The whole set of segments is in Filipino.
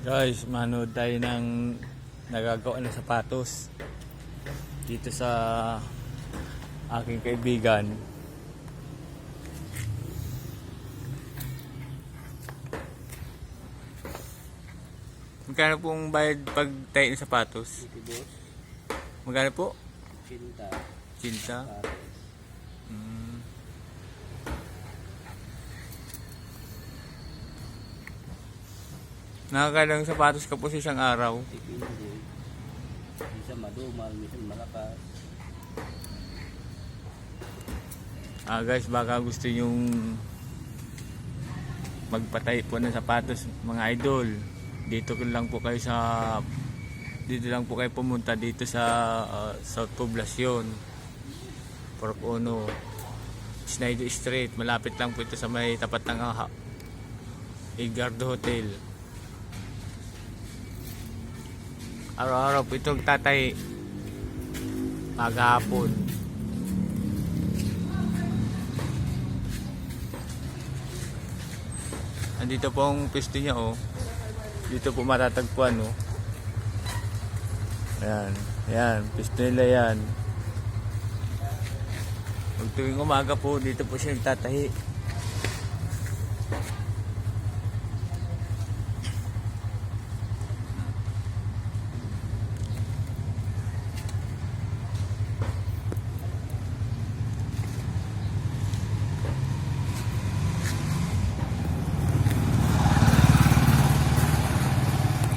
Guys, manood tayo ng nagagawa ng sapatos dito sa aking kaibigan. Magkano pong bayad pag tayo ng sapatos? Magkano po? Cinta. Cinta? Nakakalang sapatos ka po sa isang araw. Depende. Minsan madumal, minsan malakas. Guys, baka gusto yung magpatay po ng sapatos, mga idol. Dito lang po kayo pumunta dito sa South Poblacion, Pork Uno, Snyder Street. Malapit lang po ito sa may tapat ng Igardo Hotel. Araw-araw po itong tatay maghapon. Andito po ang pwesto niya, oh. Dito po matatagpuan, oh. Ayan, ayan, pwesto nila yan. Pag tuwing umaga po, dito po siya nagtatahi.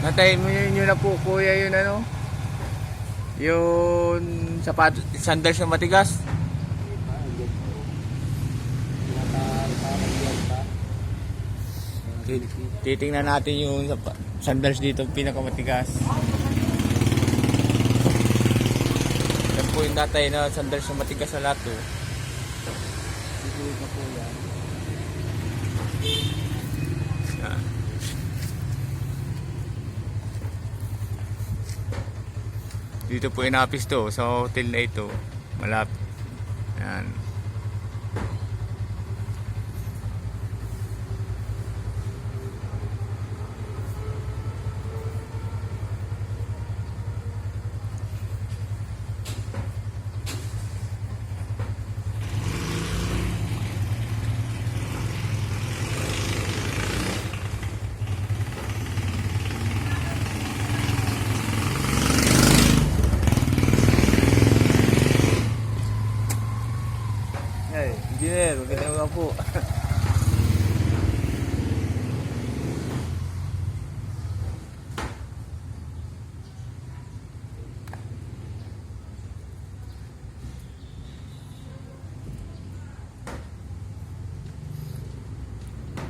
Natay mo yun na po, kuya, yun ano? Yung sapatos, sandals na matigas. Titingnan natin yung sandals dito, pinakamatigas. Yan po yung natay na sandals na matigas sa lahat, oh. Siguro na po yan. Yan. Dito po inapis to sa hotel na ito. Malapit. Yan. Hey, engineer, magandang umaga po.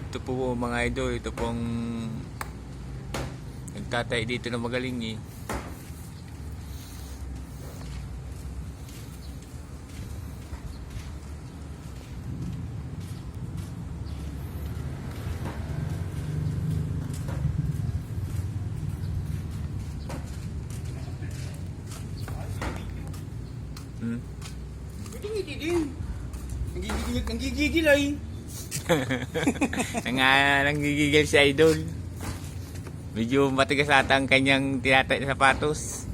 Ito po mga idol, ito pong nagtatay dito na magaling eh. Nanggigigil ay. Nanggigigil si idol. Medyo matigas ata ang kanyang tinatay na sapatos.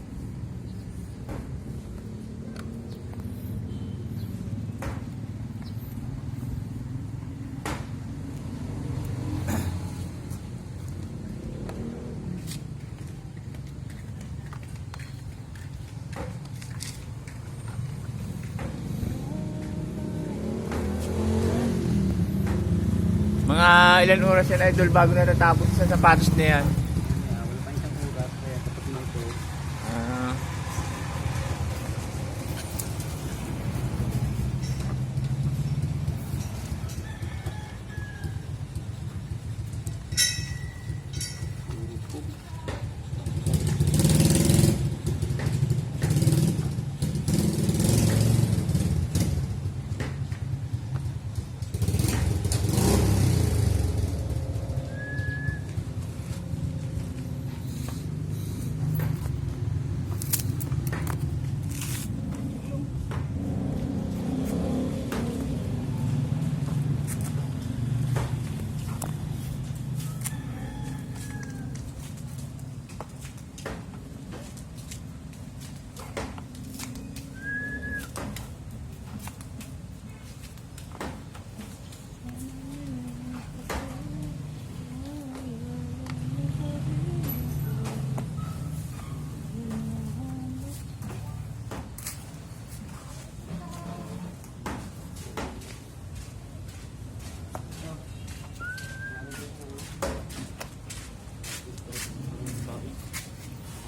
Mga ilan oras yan idol bago na natapos sa sapatos na yan? Wala pa isang oras, kaya tapos na ito.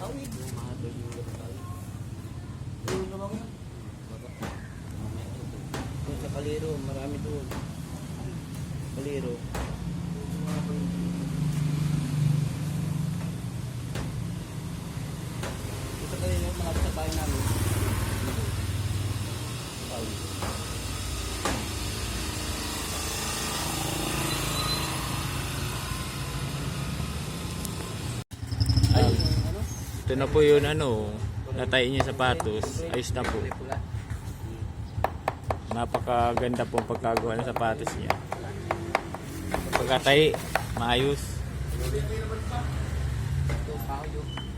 Tawid. Yung mga doon yung lokal. Yung naman yun. Doon sa Kaliro, marami doon. Kaliro. Ito pa rin yung mga sa bahay namin. Tawid. Ay, ano? Ito na po yun ano, natay niya sapatos, ayos na po. Pula. Napakaganda po ang pagkagawa ng sapatos niya. Pagkatay, maayos. Ito, kahoy yun.